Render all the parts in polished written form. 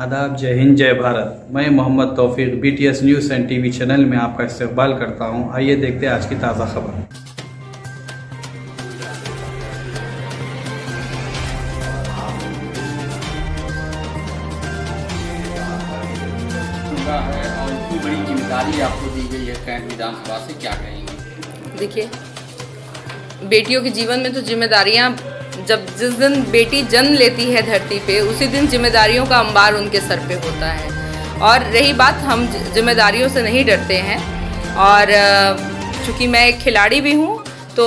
आदाब, जय हिंद, जय भारत। मैं मोहम्मद तौफीक BTS news and TV channel में आपका इस्तकबाल करता हूं। आइए देखते हैं आज की ताज़ा खबर। है और इतनी बड़ी जिम्मेदारी आपको दी गई है कैंट विधानसभा से, क्या कहेंगे? देखिए, बेटियों के जीवन में तो जिम्मेदारियां, जिस दिन बेटी जन्म लेती है धरती पे, उसी दिन जिम्मेदारियों का अंबार उनके सर पे होता है। और रही बात, हम जिम्मेदारियों से नहीं डरते हैं। और चूँकि मैं एक खिलाड़ी भी हूँ, तो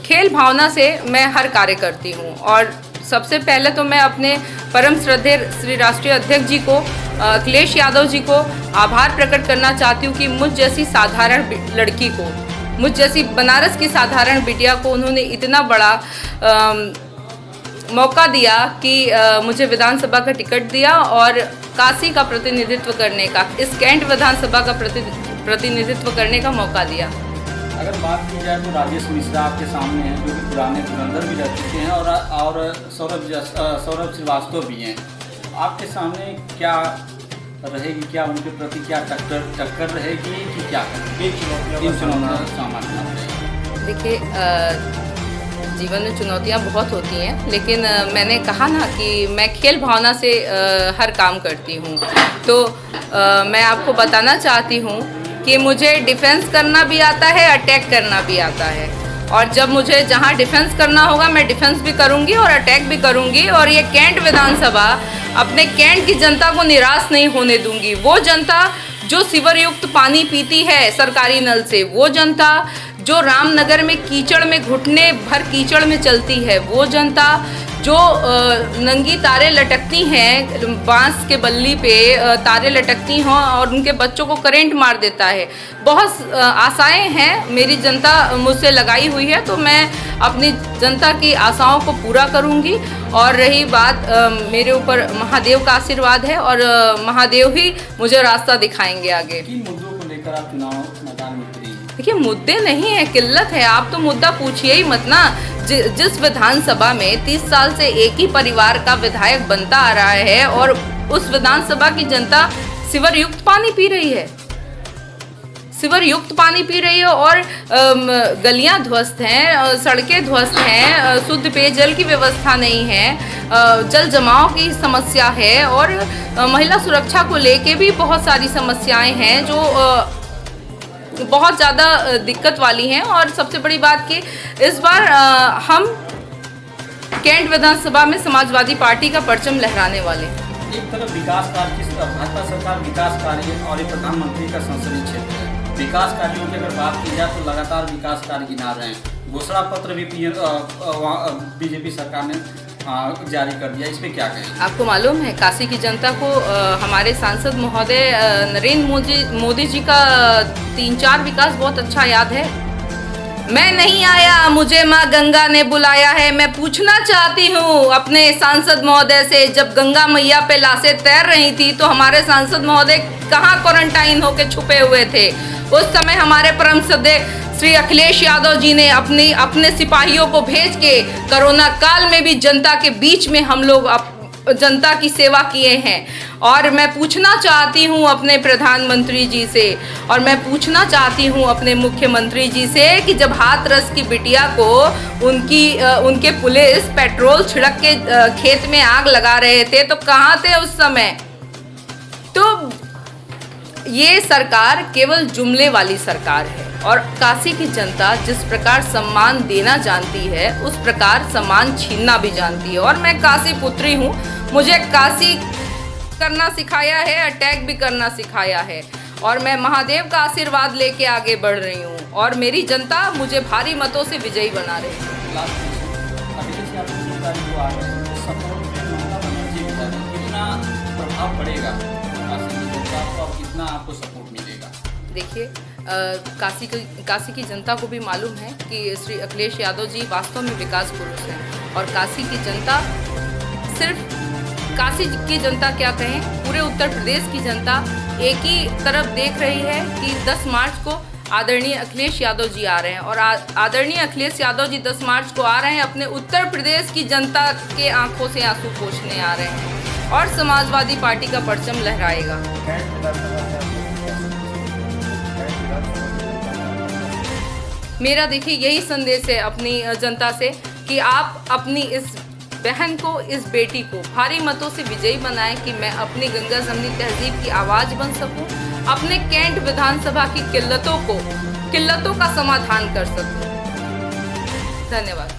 खेल भावना से मैं हर कार्य करती हूँ। और सबसे पहले तो मैं अपने परम श्रद्धेय श्री राष्ट्रीय अध्यक्ष जी को, अखिलेश यादव जी को आभार प्रकट करना चाहती हूँ कि मुझ जैसी साधारण लड़की को, मुझ जैसी बनारस की साधारण बिटिया को उन्होंने इतना बड़ा मौका दिया कि मुझे विधानसभा का टिकट दिया और काशी का प्रतिनिधित्व करने का, इस कैंट विधानसभा का प्रतिनिधित्व करने का मौका दिया। अगर बात की जाए तो राजेश मिश्रा आपके सामने हैं, जो कि पुराने धुरंधर भी रह चुके हैं, और सौरभ श्रीवास्तव भी हैं। आपके सामने क्या रहेगी, क्या उनके प्रति क्या टक्कर रहेगी कि क्या सामना? देखिए, जीवन में चुनौतियां बहुत होती हैं, लेकिन मैंने कहा ना कि मैं खेल भावना से हर काम करती हूं। तो मैं आपको बताना चाहती हूं कि मुझे डिफेंस करना भी आता है, अटैक करना भी आता है। और जब मुझे जहां डिफेंस करना होगा, मैं डिफेंस भी करूंगी और अटैक भी करूंगी। और ये कैंट विधानसभा अपने कैंट की जनता को निराश नहीं होने दूंगी। वो जनता जो सीवर युक्त पानी पीती है सरकारी नल से, वो जनता जो रामनगर में कीचड़ में घुटने भर कीचड़ में चलती है, वो जनता जो नंगी तारे लटकती हैं, बांस के बल्ली पे तारे लटकती हों और उनके बच्चों को करंट मार देता है। बहुत आशाएं हैं, मेरी जनता मुझसे लगाई हुई है, तो मैं अपनी जनता की आशाओं को पूरा करूंगी। और रही बात, मेरे ऊपर महादेव का आशीर्वाद है और महादेव ही मुझे रास्ता दिखाएंगे आगे। किन मुद्दों को लेकर आप चुनाव मैदान में उतरी? देखिए, मुद्दे नहीं है, किल्लत है। आप तो मुद्दा पूछिए ही मत ना। जिस विधानसभा में 30 साल से एक ही परिवार का विधायक बनता आ रहा है और उस विधानसभा की जनता सीवर युक्त पानी पी रही है, सीवर युक्त पानी पी रही है और गलियां ध्वस्त हैं, सड़कें ध्वस्त हैं, शुद्ध पेयजल की व्यवस्था नहीं है, जल जमाव की समस्या है और महिला सुरक्षा को लेके भी बहुत सारी समस्याएं हैं जो बहुत ज़्यादा दिक्कत वाली हैं। और सबसे बड़ी बात कि इस बार हम कैंट विधानसभा में समाजवादी पार्टी का परचम लहराने वाले हैं। एक तरफ विकास कार्य की भाजपा सरकार विकास कार्य और ये प्रधानमंत्री का संसदीय क्षेत्र है, विकास कार्यों की अगर बात की जाए तो लगातार विकास कार्य गिना रहे हैं। घोषणा पत्र भी बीजेपी सरकार ने जारी कर दिया, इस पे क्या कहें? आपको मालूम है, काशी की जनता को हमारे सांसद महोदय नरेंद्र मोदी जी का 3-4 विकास बहुत अच्छा याद है। मैं नहीं आया, मुझे माँ गंगा ने बुलाया है। मैं पूछना चाहती हूँ अपने सांसद महोदय से, जब गंगा मैया पे लाशें तैर रही थी तो हमारे सांसद महोदय कहाँ क्वारंटाइन होके छुपे हुए थे? उस समय हमारे परम श्रद्धेय श्री अखिलेश यादव जी ने अपने सिपाहियों को भेज के कोरोना काल में भी जनता के बीच में हम लोग जनता की सेवा किए हैं। और मैं पूछना चाहती हूं अपने प्रधानमंत्री जी से, और मैं पूछना चाहती हूं अपने मुख्यमंत्री जी से कि जब हाथरस की बिटिया को उनके पुलिस पेट्रोल छिड़क के खेत में आग लगा रहे थे तो कहाँ थे उस समय? तो ये सरकार केवल जुमले वाली सरकार है। और काशी की जनता जिस प्रकार सम्मान देना जानती है, उस प्रकार सम्मान छीनना भी जानती है। और मैं काशी पुत्री हूँ, मुझे काशी करना सिखाया है, अटैक भी करना सिखाया है। और मैं महादेव का आशीर्वाद लेके आगे बढ़ रही हूँ और मेरी जनता मुझे भारी मतों से विजयी बना रही है। कितना प्रभाव पड़ेगा काशी की जनता को और कितना आपको सपोर्ट मिलेगा? देखिए, काशी की जनता को भी मालूम है कि श्री अखिलेश यादव जी वास्तव में विकास पुरुष हैं। और काशी की जनता, सिर्फ काशी की जनता क्या कहें, पूरे उत्तर प्रदेश की जनता एक ही तरफ देख रही है कि 10 मार्च को आदरणीय अखिलेश यादव जी आ रहे हैं। और आदरणीय अखिलेश यादव जी 10 मार्च को आ रहे हैं, अपने उत्तर प्रदेश की जनता के आंखों से आंसू पोंछने आ रहे हैं। और समाजवादी पार्टी का परचम लहराएगा। मेरा देखिए यही संदेश है अपनी जनता से कि आप अपनी इस बहन को, इस बेटी को भारी मतों से विजयी बनाएं कि मैं अपनी गंगा जमनी तहजीब की आवाज़ बन सकूं, अपने कैंट विधानसभा की किल्लतों का समाधान कर सकूं। धन्यवाद।